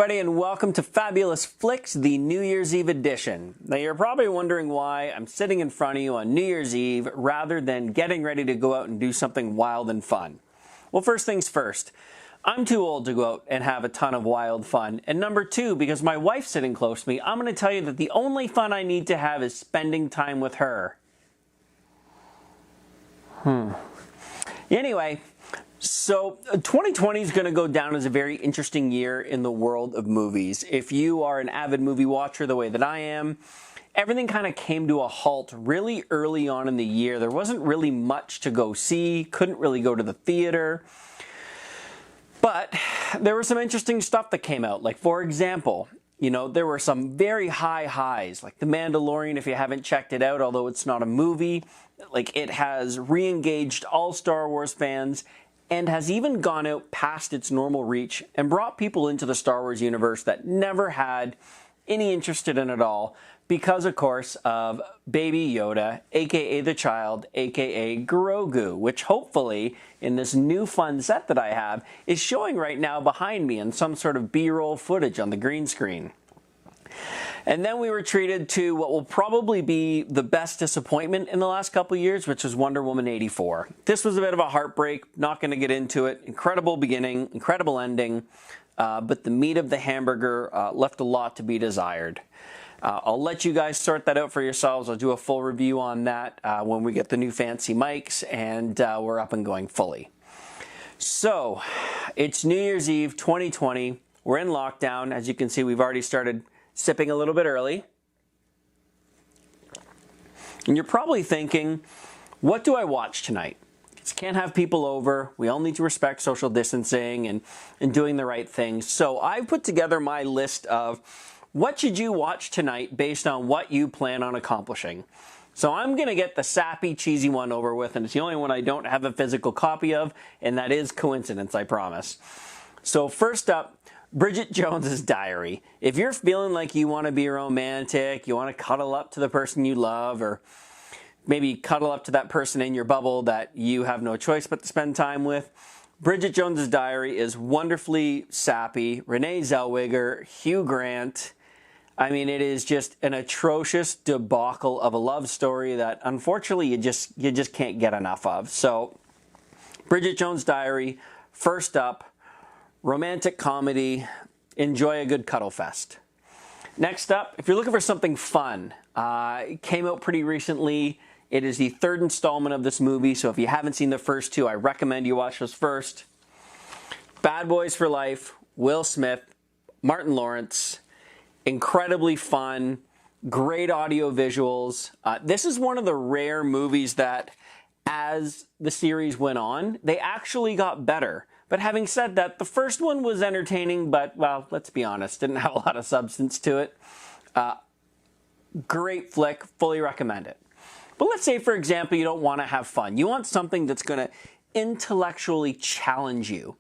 everybody, and welcome to Fabulous Flix, the New Year's Eve edition. Now, you're probably wondering why I'm sitting in front of you on New Year's Eve rather than getting ready to go out and do something wild and fun. Well, first things first, I'm too old to go out and have a ton of wild fun. And number two, because my wife's sitting close to me, I'm going to tell you that the only fun I need to have is spending time with her. Anyway, so 2020 is going to go down as a very interesting year in the world of movies. If you are an avid movie watcher the way that I am, everything kind of came to a halt really early on in the year. There wasn't really much to go see, couldn't really go to the theater. But there was some interesting stuff that came out. Like, for example, there were some very high highs, like The Mandalorian, if you haven't checked it out, although it's not a movie. Like, it has re-engaged all Star Wars fans and has even gone out past its normal reach and brought people into the Star Wars universe that never had any interest in it at all because, of course, of Baby Yoda, aka the child, aka Grogu, which hopefully, in this new fun set that I have, is showing right now behind me in some sort of B-roll footage on the green screen. And then we were treated to what will probably be the best disappointment in the last couple of years, which was Wonder Woman 84. This was a bit of a heartbreak, not going to get into it. Incredible beginning, incredible ending, but the meat of the hamburger left a lot to be desired. I'll let you guys sort that out for yourselves. I'll do a full review on that when we get the new fancy mics and we're up and going fully. So, it's New Year's Eve 2020. We're in lockdown. As you can see, we've already started sipping a little bit early. And you're probably thinking, what do I watch tonight? Just can't have people over. We all need to respect social distancing and doing the right things. So I put together my list of what should you watch tonight based on what you plan on accomplishing. So I'm going to get the sappy, cheesy one over with, and it's the only one I don't have a physical copy of, and that is coincidence, I promise. So first up, Bridget Jones's Diary. If you're feeling like you want to be romantic, you want to cuddle up to the person you love, or maybe cuddle up to that person in your bubble that you have no choice but to spend time with, Bridget Jones's Diary is wonderfully sappy. Renee Zellweger, Hugh Grant. I mean, it is just an atrocious debacle of a love story that unfortunately you just can't get enough of. So, Bridget Jones's Diary, first up. Romantic comedy, enjoy a good cuddle fest. Next up, if you're looking for something fun, it came out pretty recently. It is the third installment of this movie, so if you haven't seen the first two, I recommend you watch those first. Bad Boys for Life, Will Smith, Martin Lawrence, incredibly fun, great audio visuals. This is one of the rare movies that, as the series went on, they actually got better. But having said that, the first one was entertaining, but, well, let's be honest, didn't have a lot of substance to it. Great flick, fully recommend it. But let's say, for example, you don't want to have fun. You want something that's going to intellectually challenge you.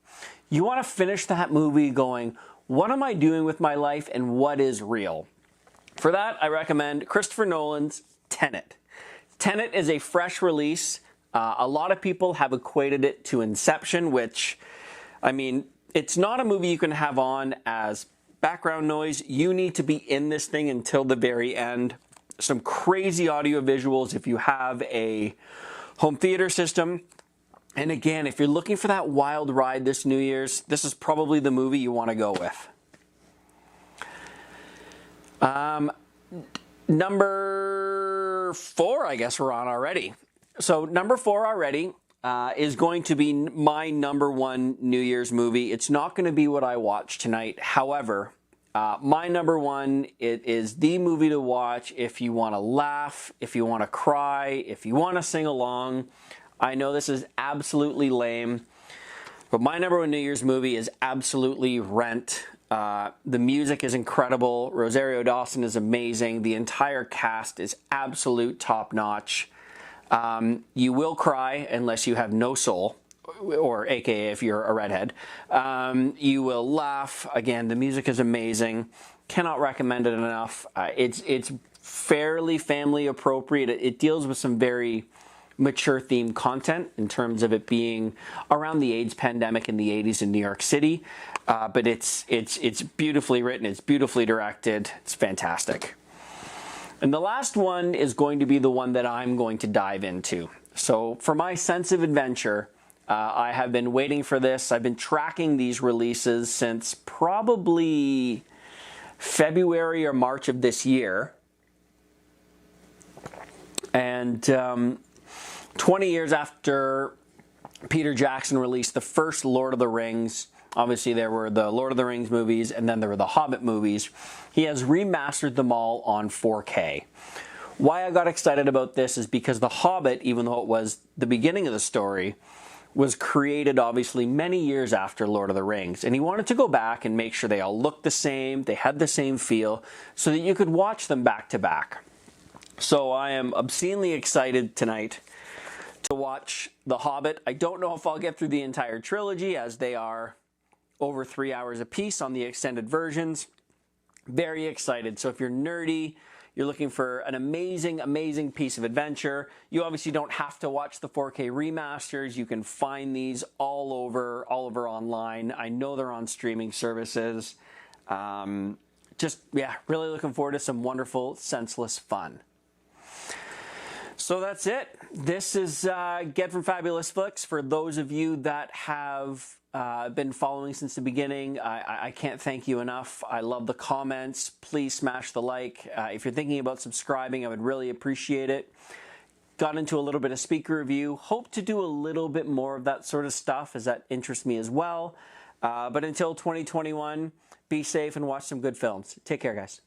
You want to finish that movie going, what am I doing with my life and what is real? For that, I recommend Christopher Nolan's Tenet. Tenet is a fresh release. A lot of people have equated it to Inception, which, I mean, it's not a movie you can have on as background noise. You need to be in this thing until the very end. Some crazy audio visuals if you have a home theater system. And again, if you're looking for that wild ride this New Year's, this is probably the movie you want to go with. Number 4, I guess we're on already. So number 4 already is going to be my number 1 New Year's movie. It's not going to be what I watch tonight. However, my number 1, it is the movie to watch if you want to laugh, if you want to cry, if you want to sing along. I know this is absolutely lame, but my number 1 New Year's movie is absolutely Rent. The music is incredible. Rosario Dawson is amazing. The entire cast is absolute top-notch. You will cry unless you have no soul, or aka if you're a redhead. You will laugh. Again, the music is amazing. Cannot recommend it enough. It's fairly family appropriate. It deals with some very mature themed content in terms of it being around the AIDS pandemic in the 80s in New York City. But it's beautifully written, it's beautifully directed, it's fantastic. And the last one is going to be the one that I'm going to dive into. So for my sense of adventure, I have been waiting for this. I've been tracking these releases since probably February or March of this year. And 20 years after Peter Jackson released the first Lord of the Rings, obviously there were the Lord of the Rings movies and then there were the Hobbit movies, he has remastered them all on 4K. Why I got excited about this is because The Hobbit, even though it was the beginning of the story, was created obviously many years after Lord of the Rings. And he wanted to go back and make sure they all looked the same, they had the same feel, so that you could watch them back to back. So I am obscenely excited tonight to watch The Hobbit. I don't know if I'll get through the entire trilogy, as they are over 3 hours apiece on the extended versions. Very excited. So if you're nerdy, you're looking for an amazing, amazing piece of adventure, you obviously don't have to watch the 4K remasters. You can find these all over online. I know they're on streaming services. Really looking forward to some wonderful, senseless fun. So that's it. This is Get from Fabulous Flix. For those of you that have been following since the beginning, I can't thank you enough. I love the comments. Please smash the like. If you're thinking about subscribing, I would really appreciate it. Got into a little bit of speaker review. Hope to do a little bit more of that sort of stuff, as that interests me as well. But until 2021, be safe and watch some good films. Take care, guys.